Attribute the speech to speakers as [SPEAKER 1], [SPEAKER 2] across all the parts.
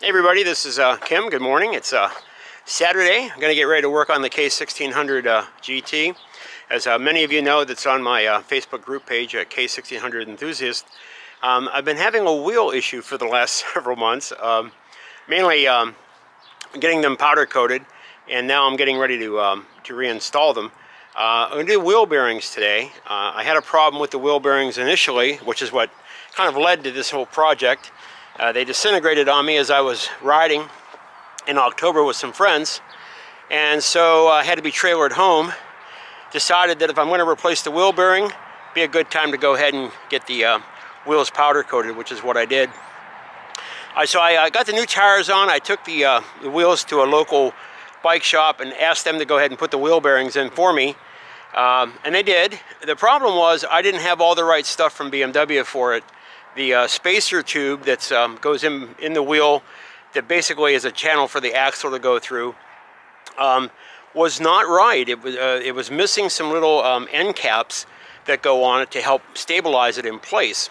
[SPEAKER 1] Hey everybody, this is Kim. Good morning. It's Saturday. I'm going to get ready to work on the K1600 GT. As many of you know that's on my Facebook group page, K1600 Enthusiast, I've been having a wheel issue for the last several months, mainly getting them powder coated, and now I'm getting ready to reinstall them. I'm going to do wheel bearings today. I had a problem with the wheel bearings initially, which is what kind of led to this whole project. They disintegrated on me as I was riding in October with some friends, and so I had to be trailered home. Decided that if I'm going to replace the wheel bearing, it'd be a good time to go ahead and get the wheels powder coated, which is what I did. So I got the new tires on. I took the wheels to a local bike shop and asked them to go ahead and put the wheel bearings in for me, and they did. The problem was I didn't have all the right stuff from BMW for it. The spacer tube that goes in the wheel, that basically is a channel for the axle to go through, was not right. It was missing some little end caps that go on it to help stabilize it in place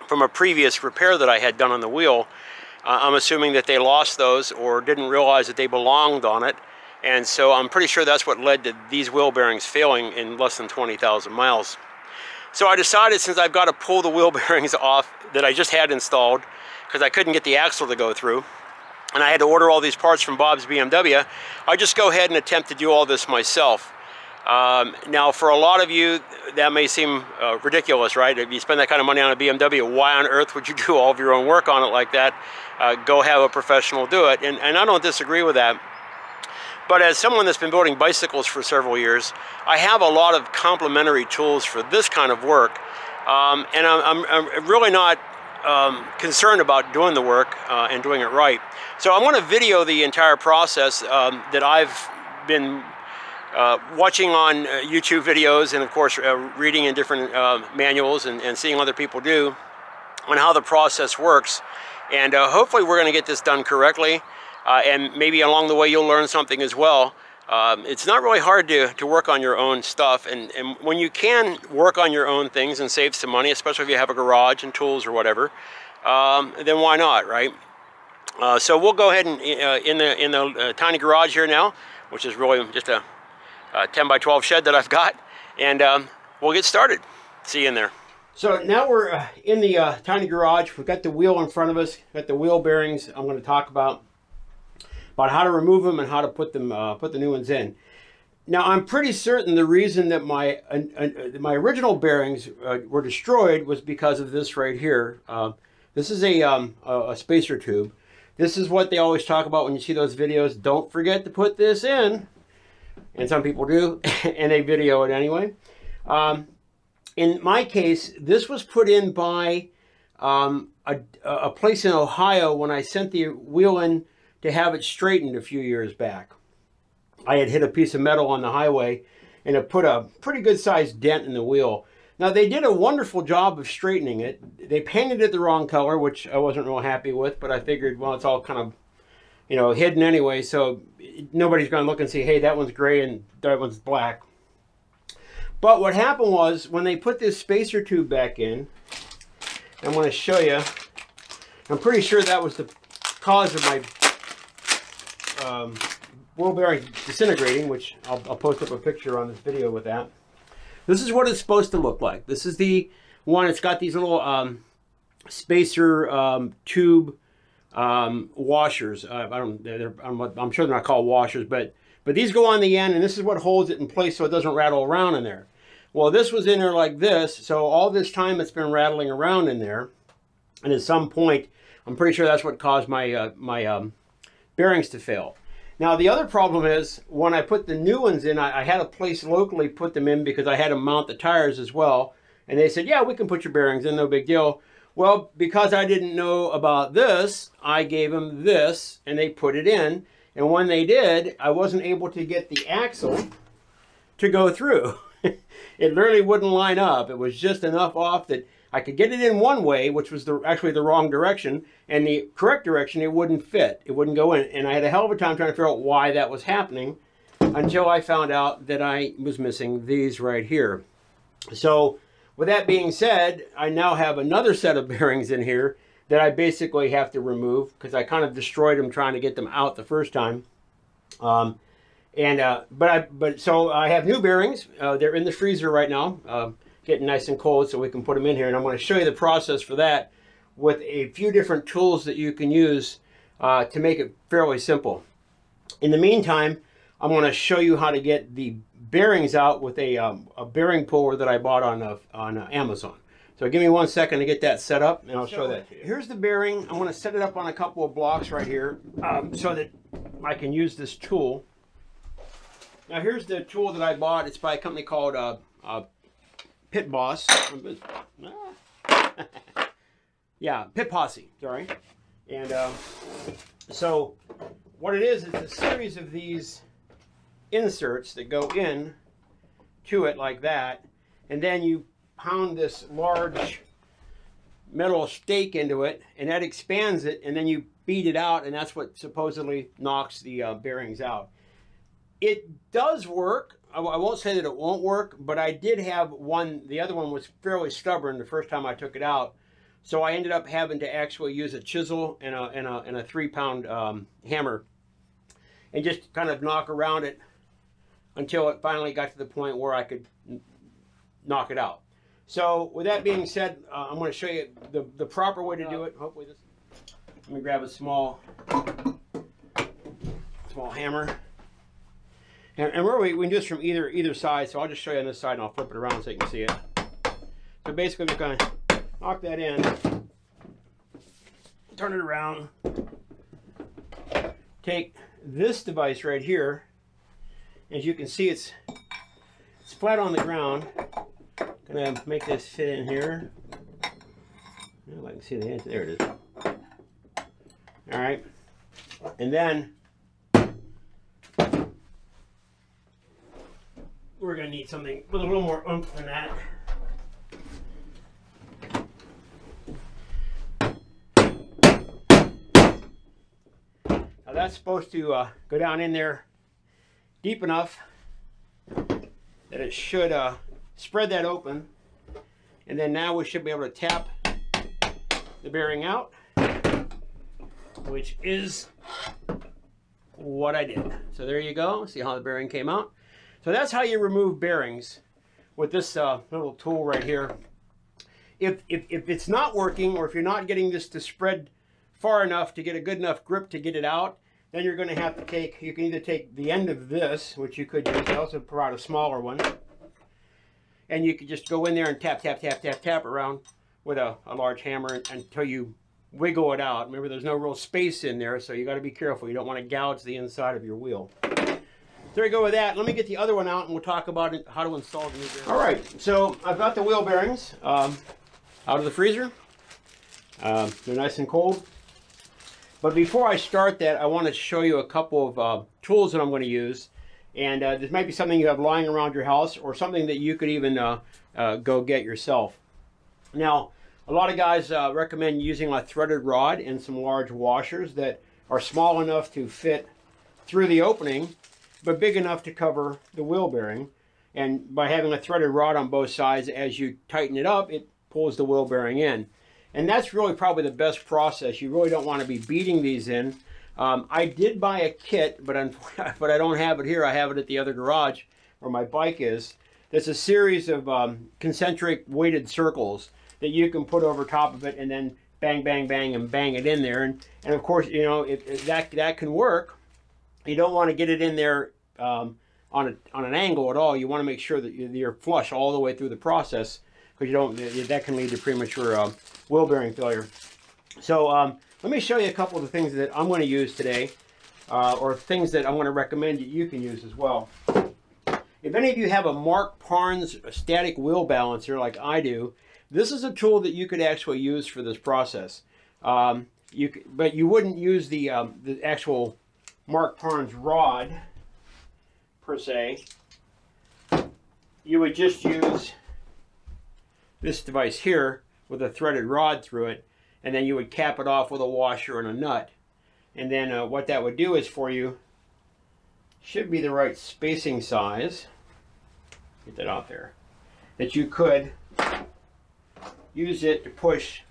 [SPEAKER 1] from a previous repair that I had done on the wheel. I'm assuming that they lost those or didn't realize that they belonged on it, and so I'm pretty sure that's what led to these wheel bearings failing in less than 20,000 miles. So I decided, since I've got to pull the wheel bearings off that I just had installed because I couldn't get the axle to go through, and I had to order all these parts from Bob's BMW, I just go ahead and attempt to do all this myself. Now, for a lot of you, that may seem ridiculous, right? If you spend that kind of money on a BMW, why on earth would you do all of your own work on it like that? Go have a professional do it, and I don't disagree with that. But as someone that's been building bicycles for several years, I have a lot of complementary tools for this kind of work, and I'm really not concerned about doing the work and doing it right. So I want to video the entire process that I've been watching on YouTube videos, and of course reading in different manuals and seeing other people do on how the process works. And hopefully we're going to get this done correctly. And maybe along the way you'll learn something as well. It's not really hard to work on your own stuff, and when you can work on your own things and save some money, especially if you have a garage and tools or whatever, then why not, right? So we'll go ahead and in the tiny garage here now, which is really just a 10 by 12 shed that I've got, and we'll get started. See you in there. So now we're in the tiny garage. We've got the wheel in front of us, got the wheel bearings I'm going to talk about how to remove them and how to put them, put the new ones in. Now, I'm pretty certain the reason that my original bearings were destroyed was because of this right here. This is a spacer tube. This is what they always talk about when you see those videos. Don't forget to put this in, and some people do, and they video it anyway. In my case, this was put in by a place in Ohio when I sent the wheel in to have it straightened a few years back. I had hit a piece of metal on the highway and it put a pretty good sized dent in the wheel. Now, they did a wonderful job of straightening it. They painted it the wrong color, which I wasn't real happy with, but I figured, well, it's all kind of, you know, hidden anyway, so nobody's going to look and see, hey, that one's gray and that one's black. But what happened was, when they put this spacer tube back in, I'm going to show you, I'm pretty sure that was the cause of my wheel bearing disintegrating, which I'll post up a picture on this video with that. This is what it's supposed to look like. This is the one. It's got these little spacer tube washers. I'm sure they're not called washers, but these go on the end, and this is what holds it in place so it doesn't rattle around in there. Well, this was in there like this, so all this time it's been rattling around in there, and at some point, I'm pretty sure that's what caused my bearings to fail. Now, the other problem is, when I put the new ones in, I had a place locally put them in because I had to mount the tires as well. And they said, yeah, we can put your bearings in, no big deal. Well, because I didn't know about this, I gave them this, and they put it in. And when they did, I wasn't able to get the axle to go through. It literally wouldn't line up. It was just enough off that I could get it in one way, which was actually the wrong direction, and the correct direction, it wouldn't fit. It wouldn't go in. And I had a hell of a time trying to figure out why that was happening until I found out that I was missing these right here. So with that being said, I now have another set of bearings in here that I basically have to remove because I kind of destroyed them trying to get them out the first time. So I have new bearings. They're in the freezer right now, getting nice and cold, so we can put them in here. And I'm going to show you the process for that with a few different tools that you can use to make it fairly simple. In the meantime, I'm going to show you how to get the bearings out with a bearing puller that I bought on Amazon. So give me 1 second to get that set up, and I'll show that to you. Here's the bearing. I'm going to set it up on a couple of blocks right here so that I can use this tool. Now here's the tool that I bought. It's by a company called Pit Boss. Yeah, Pit Posse, sorry. And so what it is a series of these inserts that go in to it like that, and then you pound this large metal stake into it, and that expands it, and then you beat it out, and that's what supposedly knocks the bearings out. It does work. I won't say that it won't work, but I did have one. The other one was fairly stubborn the first time I took it out, so I ended up having to actually use a chisel and a 3-pound hammer and just kind of knock around it until it finally got to the point where I could knock it out. So with that being said, I'm going to show you the proper way to do it. Hopefully this. Let me grab a small hammer. And really, we can do this from either side, so I'll just show you on this side and I'll flip it around so you can see it. So basically, we're going to knock that in, turn it around, take this device right here. As you can see, it's flat on the ground. Gonna make this fit in here. Well, I can see the edge. There it is. All right, and then we're going to need something with a little more oomph than that. Now that's supposed to go down in there deep enough that it should spread that open. And then now we should be able to tap the bearing out, which is what I did. So there you go. See how the bearing came out? So that's how you remove bearings with this little tool right here. If it's not working, or if you're not getting this to spread far enough to get a good enough grip to get it out, then you're going to have to take, you can either take the end of this, which you could use, I also provide a smaller one, and you could just go in there and tap, tap, tap, tap, tap around with a large hammer until you wiggle it out. Remember, there's no real space in there, so you got to be careful. You don't want to gouge the inside of your wheel. There you go with that. Let me get the other one out and we'll talk about it, how to install the new bearings. All right, so I've got the wheel bearings out of the freezer. They're nice and cold. But before I start that, I want to show you a couple of tools that I'm going to use. And this might be something you have lying around your house, or something that you could even go get yourself. Now, a lot of guys recommend using a threaded rod and some large washers that are small enough to fit through the opening, but big enough to cover the wheel bearing. And by having a threaded rod on both sides, as you tighten it up, it pulls the wheel bearing in. And that's really probably the best process. You really don't want to be beating these in. I did buy a kit, but I don't have it here. I have it at the other garage where my bike is. There's a series of concentric weighted circles that you can put over top of it, and then bang, bang, bang, and bang it in there. And of course, you know, that can work. You don't want to get it in there on an angle at all. You want to make sure that you're flush all the way through the process, because that can lead to premature wheel bearing failure. So let me show you a couple of the things that I'm going to use today, or things that I want to recommend that you can use as well. If any of you have a Mark Parnes static wheel balancer like I do, this is a tool that you could actually use for this process. But you wouldn't use the actual Mark Parnes rod per se. You would just use this device here with a threaded rod through it, and then you would cap it off with a washer and a nut. And then what that would do is for you, should be the right spacing size, get that out there, that you could use it to push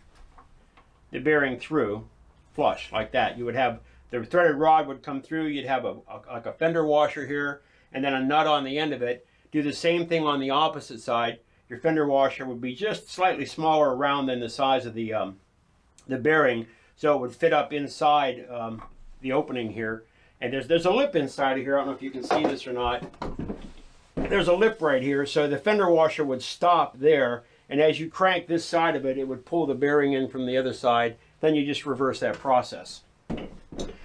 [SPEAKER 1] the bearing through flush like that. You would have the threaded rod would come through. You'd have like a fender washer here, and then a nut on the end of it. Do the same thing on the opposite side. Your fender washer would be just slightly smaller around than the size of the bearing, so it would fit up inside the opening here. And there's a lip inside of here. I don't know if you can see this or not. There's a lip right here, so the fender washer would stop there, and as you crank this side of it, it would pull the bearing in from the other side. Then you just reverse that process.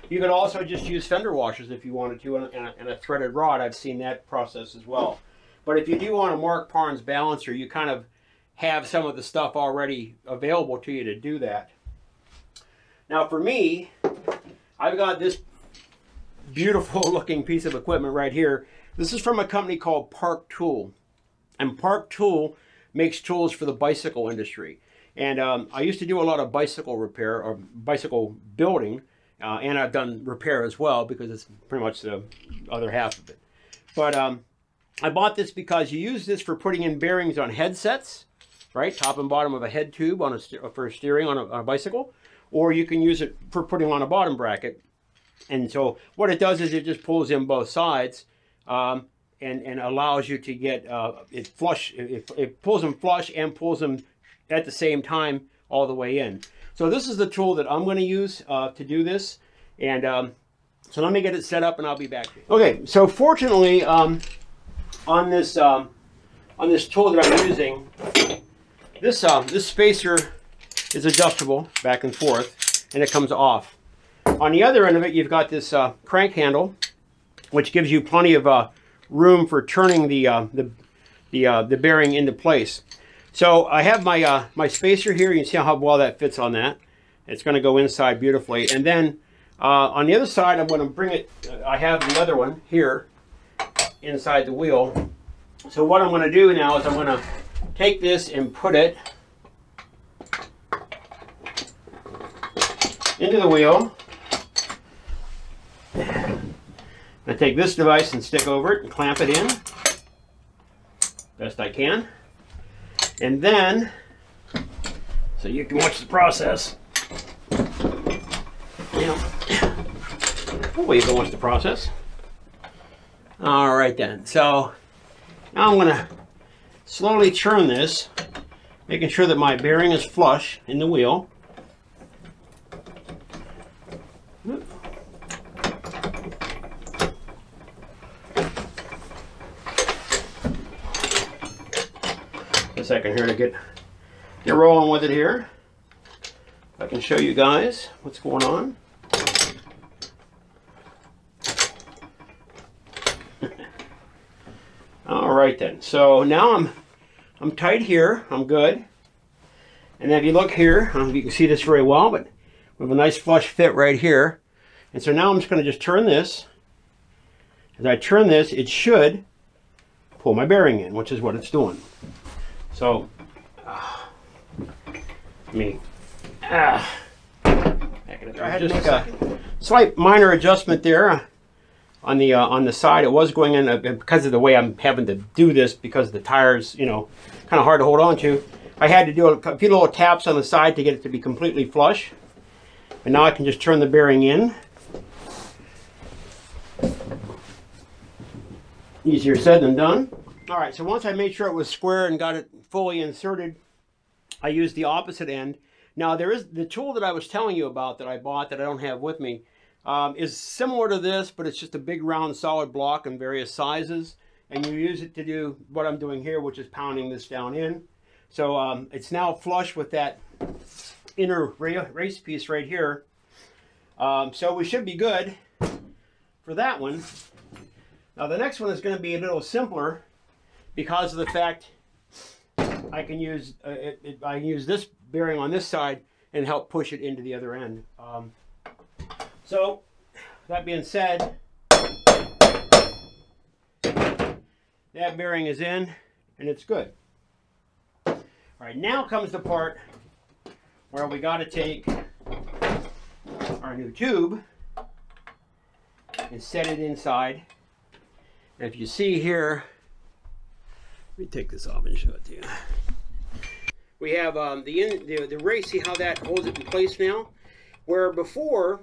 [SPEAKER 1] You could also just use fender washers if you wanted to, and a threaded rod. I've seen that process as well. But if you do want a Mark Parnes balancer, you kind of have some of the stuff already available to you to do that. Now for me, I've got this beautiful looking piece of equipment right here. This is from a company called Park Tool. And Park Tool makes tools for the bicycle industry. And I used to do a lot of bicycle repair or bicycle building. And I've done repair as well, because it's pretty much the other half of it. But I bought this because you use this for putting in bearings on headsets, right? Top and bottom of a head tube on for steering on a bicycle. Or you can use it for putting on a bottom bracket. And so what it does is it just pulls in both sides and allows you to get it flush. It pulls them flush and pulls them at the same time all the way in. So this is the tool that I'm going to use to do this. And so let me get it set up and I'll be back. Okay, so fortunately on this tool that I'm using, this spacer is adjustable back and forth, and it comes off. On the other end of it, you've got this crank handle, which gives you plenty of room for turning the bearing into place. So I have my my spacer here. You can see how well that fits on that. It's going to go inside beautifully. And then on the other side, I'm going to bring it. I have the other one here inside the wheel. So what I'm going to do now is I'm going to take this and put it into the wheel. I take this device and stick over it and clamp it in best I can. And then, so you can watch the process. You know, hopefully you can watch the process. All right then. So now I'm going to slowly turn this, making sure that my bearing is flush in the wheel. A second here to get rolling with it here. I can show you guys what's going on. All right then. So now I'm tight here. I'm good. And if you look here, I don't know if you can see this very well, but we have a nice flush fit right here. And so now I'm just going to just turn this. As I turn this, it should pull my bearing in, which is what it's doing. So, I had to make a slight minor adjustment there on the side. It was going in because of the way I'm having to do this, because the tires, you know, kind of hard to hold on to. I had to do a few little taps on the side to get it to be completely flush. And now I can just turn the bearing in. Easier said than done. All right, so once I made sure it was square and got it fully inserted, I used the opposite end. Now there is the tool that I was telling you about that I bought that I don't have with me is similar to this, but it's just a big round solid block in various sizes, and you use it to do what I'm doing here, which is pounding this down in. So it's now flush with that inner race piece right here. So we should be good for that one. Now the next one is going to be a little simpler because of the fact I can use I can use this bearing on this side and help push it into the other end. So that being said, that bearing is in and it's good. All right, now comes the part where we got to take our new tube and set it inside. And if you see here, let me take this off and show it to you. We have the race. See how that holds it in place now? Where before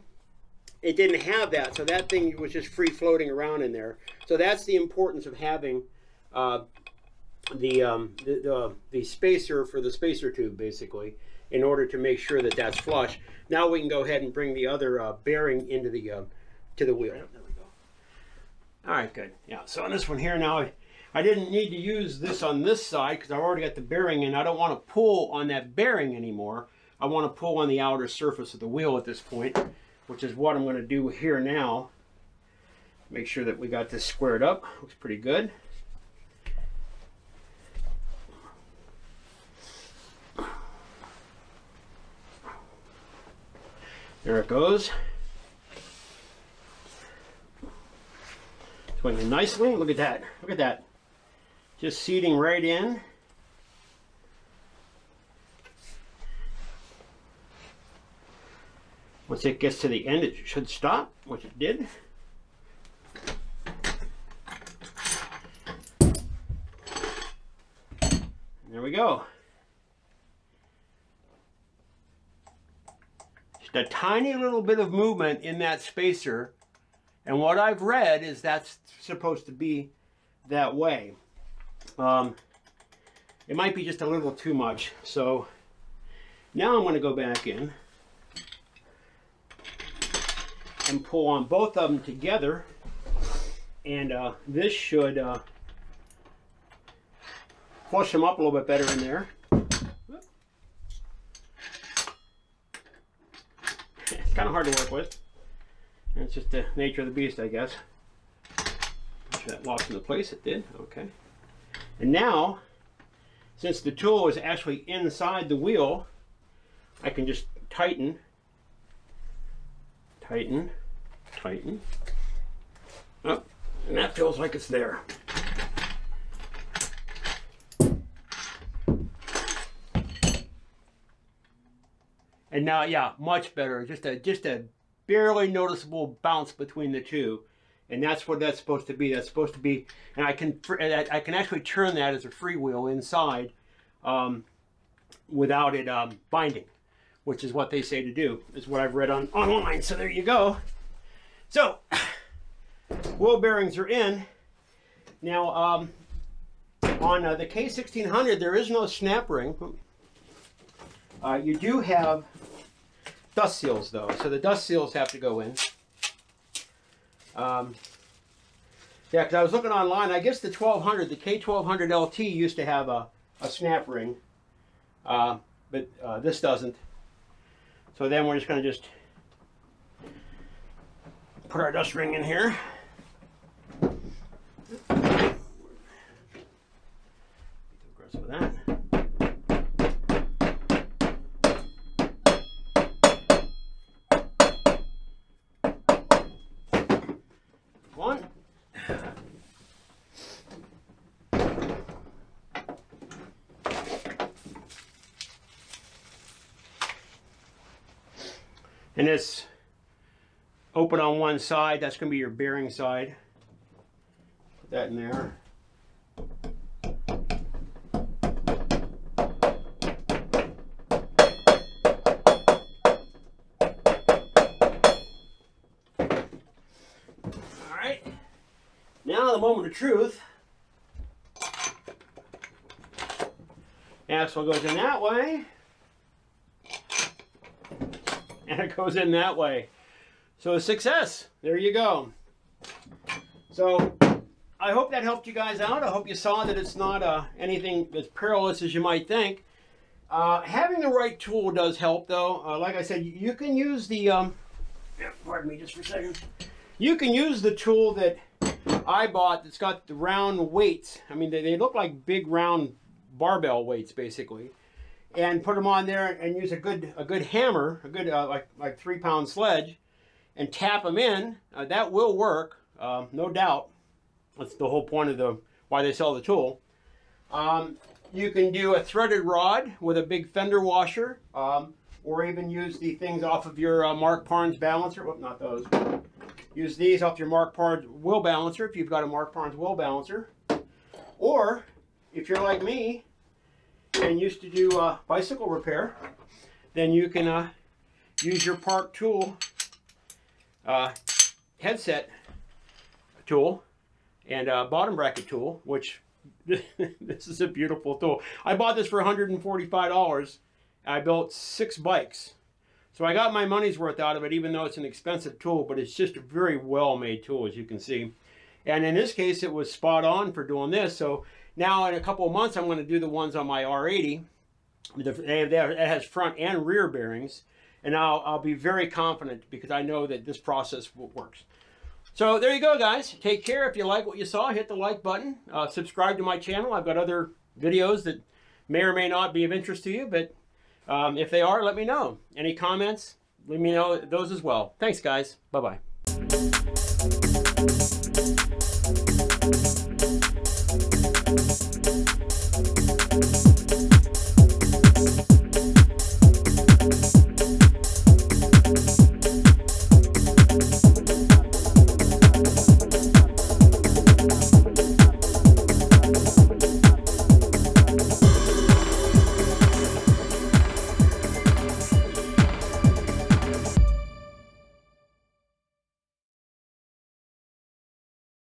[SPEAKER 1] it didn't have that, so that thing was just free floating around in there. So that's the importance of having the spacer for the spacer tube, basically, in order to make sure that that's flush. Now we can go ahead and bring the other bearing into the to the wheel. There we go. All right, good. Yeah. So on this one here now, I didn't need to use this on this side because I've already got the bearing in. I don't want to pull on that bearing anymore. I want to pull on the outer surface of the wheel at this point, which is what I'm going to do here now. Make sure that we got this squared up. Looks pretty good. There it goes. Swinging nicely. Look at that. Look at that. Just seating right in. Once it gets to the end, it should stop, which it did. There we go. Just a tiny little bit of movement in that spacer, and what I've read is that's supposed to be that way. It might be just a little too much, so now I'm going to go back in and pull on both of them together, and this should flush them up a little bit better in there. It's kind of hard to work with. And it's just the nature of the beast, I guess. Make sure that locks into place. It did. Okay. And now, since the tool is actually inside the wheel, I can just tighten, tighten, tighten. Oh, and that feels like it's there. And now, yeah, much better. Just a barely noticeable bounce between the two, and that's what that's supposed to be. That's supposed to be, and I can actually turn that as a freewheel inside without it binding, which is what they say to do. Is what I've read online. So there you go. So wheel bearings are in now. On the K1600, there is no snap ring. You do have dust seals though, so the dust seals have to go in. Yeah, because I was looking online. I guess the 1200, the K1200 LT used to have a snap ring, but this doesn't. So then we're just going to put our dust ring in here. Be too aggressive with that. And it's open on one side. That's going to be your bearing side. Put that in there. All right. Now the moment of truth. Axle goes in that way. And it goes in that way. So a success. There you go. So I hope that helped you guys out. I hope you saw that it's not anything as perilous as you might think. Having the right tool does help though. Like I said, you can use the, pardon me just for a second. You can use the tool that I bought that's got the round weights. I mean, they look like big round barbell weights basically. And put them on there and use a good hammer, a good like 3-pound sledge, and tap them in. That will work, no doubt. That's the whole point of why they sell the tool. You can do a threaded rod with a big fender washer, or even use the things off of your Mark Parnes balancer. Well, not those. Use these off your Mark Parnes wheel balancer if you've got a Mark Parnes wheel balancer. Or if you're like me, and used to do bicycle repair, then you can use your Park tool headset tool and bottom bracket tool, which this is a beautiful tool. I bought this for $145. I built 6 bikes. So I got my money's worth out of it, even though it's an expensive tool, but it's just a very well-made tool, as you can see. And in this case, it was spot on for doing this. So now in a couple of months, I'm going to do the ones on my R80. It has front and rear bearings. And I'll be very confident because I know that this process works. So there you go, guys. Take care. If you like what you saw, hit the like button. Subscribe to my channel. I've got other videos that may or may not be of interest to you, but if they are, let me know. Any comments, let me know those as well. Thanks, guys. Bye-bye.